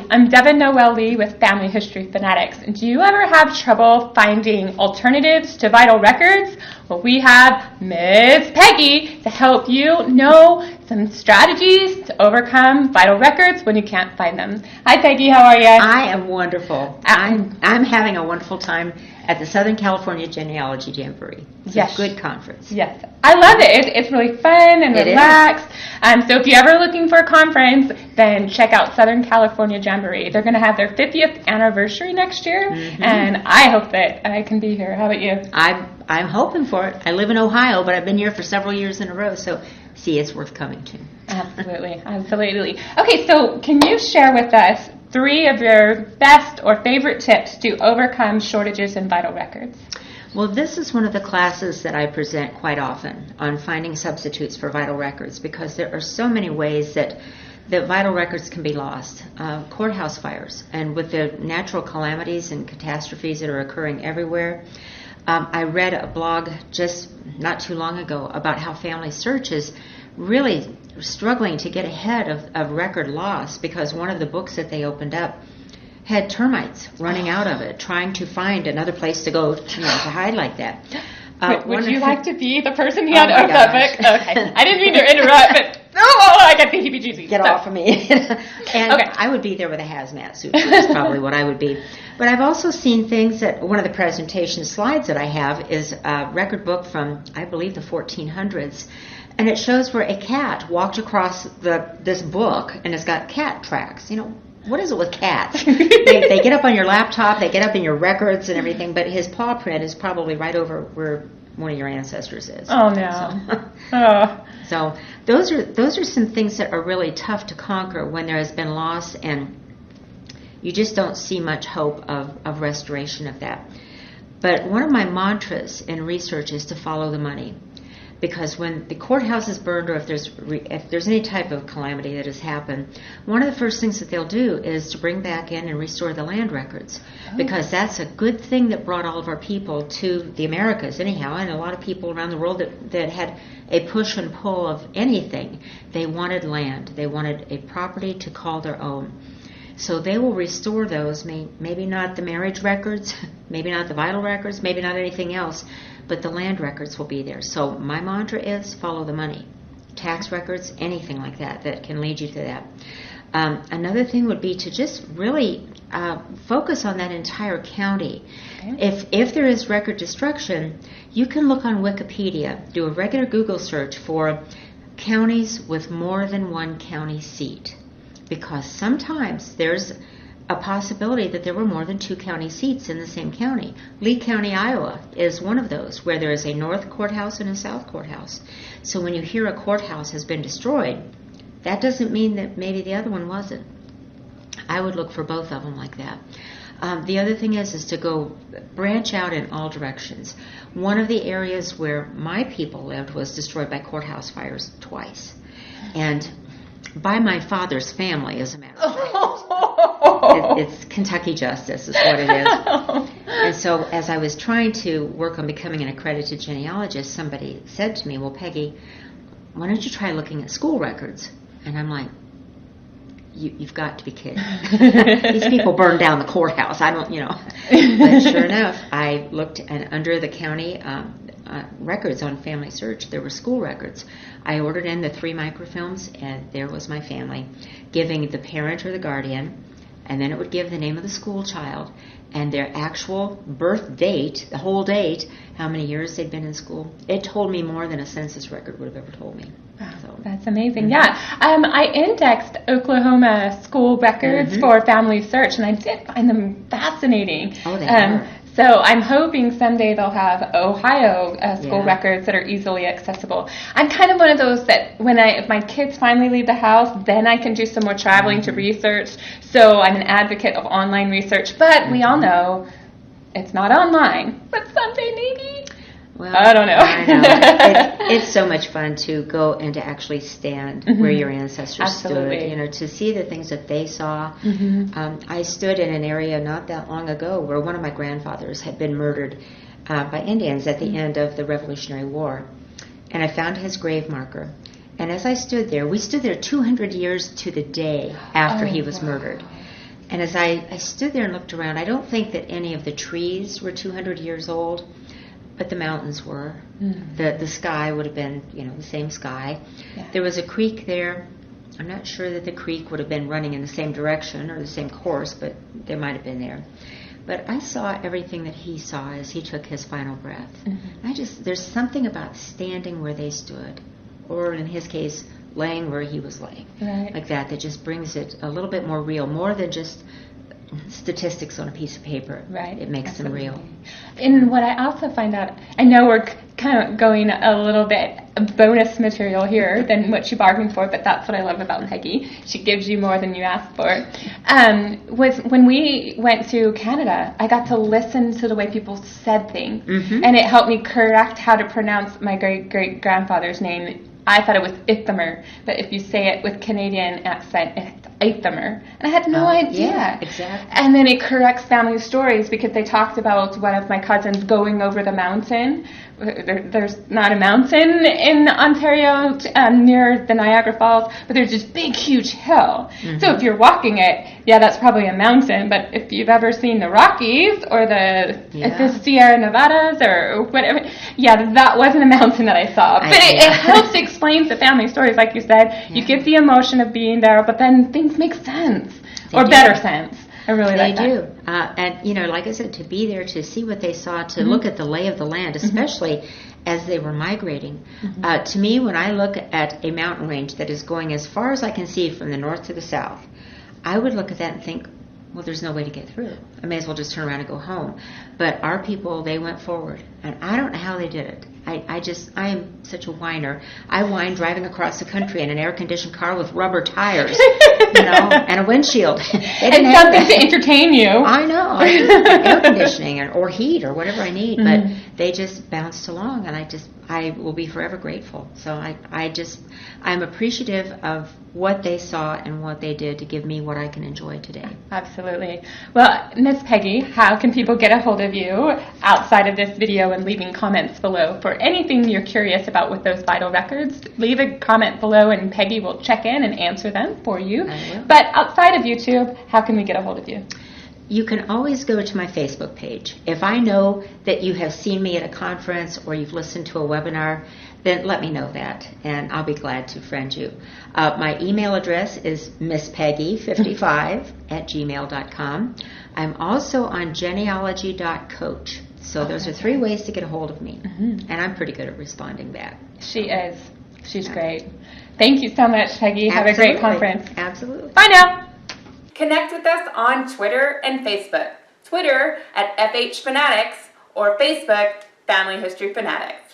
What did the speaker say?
I'm Devin Noel Lee with Family History Fanatics. And do you ever have trouble finding alternatives to vital records? Well, we have Miss Peggy to help you know some strategies to overcome vital records when you can't find them. Hi, Peggy. How are you? I am wonderful. I'm having a wonderful time at the Southern California Genealogy Jamboree. It's a good conference. Yes. I love it. It's really fun and relaxed. So if you're ever looking for a conference, then check out Southern California Jamboree. They're going to have their 50th anniversary next year, and I hope that I can be here. How about you? I'm hoping for it. I live in Ohio, but I've been here for several years in a row, so see, it's worth coming to. Absolutely. Absolutely. Okay, so can you share with us 3 of your best or favorite tips to overcome shortages in vital records? Well, this is one of the classes that I present quite often on finding substitutes for vital records, because there are so many ways that vital records can be lost. Courthouse fires, and with the natural calamities and catastrophes that are occurring everywhere. I read a blog just not too long ago about how Family Search is really struggling to get ahead of record loss, because one of the books that they opened up had termites running out of it, trying to find another place to go to hide like that. Would you like to be the who had that book? Okay. I didn't mean to interrupt, but I got the heebie-jeebies. Get off of me. And I would be there with a hazmat suit. That's probably what I would be. But I've also seen things that one of the presentation slides that I have is a record book from, I believe, the 1400s. And it shows where a cat walked across this book, and it's got cat tracks. What is it with cats? they get up on your laptop, they get up in your records and everything, but his paw print is probably right over where one of your ancestors is. Oh, no. So those are some things that are really tough to conquer when there has been loss, and you just don't see much hope of restoration of that. But one of my mantras in research is to follow the money. Because when the courthouse is burned, or if there's any type of calamity that has happened, one of the first things that they'll do is to bring back in and restore the land records. Because that's a good thing that brought all of our people to the Americas anyhow, and a lot of people around the world that had a push and pull of anything. They wanted land. They wanted a property to call their own. So they will restore those, maybe not the marriage records, maybe not the vital records, maybe not anything else, but the land records will be there. So my mantra is follow the money. Tax records, anything like that can lead you to that. Another thing would be to just really focus on that entire county. Okay. If there is record destruction, you can look on Wikipedia, do a regular Google search for counties with more than one county seat. Because sometimes there's a possibility that there were more than 2 county seats in the same county. Lee County, Iowa is one of those, where there is a north courthouse and a south courthouse. So when you hear a courthouse has been destroyed, that doesn't mean that maybe the other one wasn't. I would look for both of them like that. The other thing is to go branch out in all directions. One of the areas where my people lived was destroyed by courthouse fires twice. And by my father's family, as a matter of fact. It's Kentucky justice is what it is. And so as I was trying to work on becoming an accredited genealogist, somebody said to me, well, Peggy, why don't you try looking at school records? And I'm like, you've got to be kidding. These people burned down the courthouse. But sure enough, I looked, and under the county records on Family Search, there were school records. I ordered in the 3 microfilms, and there was my family, giving the parent or the guardian, and then it would give the name of the school child and their actual birth date, the whole date, how many years they'd been in school. It told me more than a census record would have ever told me. So. That's amazing. Yeah. I indexed Oklahoma school records for Family Search, and I did find them fascinating. Oh, they are. So I'm hoping someday they'll have Ohio school records that are easily accessible. I'm kind of one of those that if my kids finally leave the house, then I can do some more traveling to research. So I'm an advocate of online research, but we all know it's not online. But someday maybe. Well, I don't know. I know. It's so much fun to go and to actually stand where your ancestors stood, to see the things that they saw. I stood in an area not that long ago where one of my grandfathers had been murdered by Indians at the end of the Revolutionary War. And I found his grave marker. And as I stood there, we stood there 200 years to the day after he was murdered. And as I stood there and looked around, I don't think that any of the trees were 200 years old, but the mountains were. The sky would have been, the same sky. Yeah. There was a creek there. I'm not sure that the creek would have been running in the same direction or the same course, but there might have been there. But I saw everything that he saw as he took his final breath. There's something about standing where they stood, or in his case, laying where he was laying, like that just brings it a little bit more real, more than just statistics on a piece of paper. Right. It makes them real. And what I also find out, I know we're kind of going a little bit bonus material here than what you bargained for, but that's what I love about Peggy. She gives you more than you ask for. Was when we went to Canada, I got to listen to the way people said things, and it helped me correct how to pronounce my great-great-grandfather's name. I thought it was Ithamer, but if you say it with Canadian accent, it's Ithamer. And I had no idea. Yeah, exactly. And then it corrects family stories because they talked about one of my cousins going over the mountain. There's not a mountain in Ontario near the Niagara Falls, but there's this big, huge hill. So if you're walking it, that's probably a mountain. But if you've ever seen the Rockies or the Sierra Nevadas or whatever, that wasn't a mountain that I saw. But it helps explain the family stories, like you said. You get the emotion of being there, but then things make sense better sense. I really like that. They do. And, like I said, to be there, to see what they saw, to look at the lay of the land, especially as they were migrating. To me, when I look at a mountain range that is going as far as I can see from the north to the south, I would look at that and think, well, there's no way to get through. I may as well just turn around and go home. But our people, they went forward. And I don't know how they did it. I am such a whiner. I whine driving across the country in an air-conditioned car with rubber tires, and a windshield. And something to entertain you. I know. Air conditioning or heat or whatever I need. But they just bounced along, and I will be forever grateful. So I'm appreciative of what they saw and what they did to give me what I can enjoy today. Absolutely. Well, Miss Peggy, how can people get a hold of you outside of this video and leaving comments below for anything you're curious about with those vital records? Leave a comment below and Peggy will check in and answer them for you. I will. But outside of YouTube, how can we get a hold of you? You can always go to my Facebook page. If I know that you have seen me at a conference or you've listened to a webinar, then let me know that, and I'll be glad to friend you. My email address is misspeggy55@gmail.com. I'm also on genealogy.coach. So those are 3 ways to get a hold of me, and I'm pretty good at responding back. She is. She's great. Thank you so much, Peggy. Have a great conference. Absolutely. Bye now. Connect with us on Twitter and Facebook. Twitter at FH Fanatics or Facebook Family History Fanatics.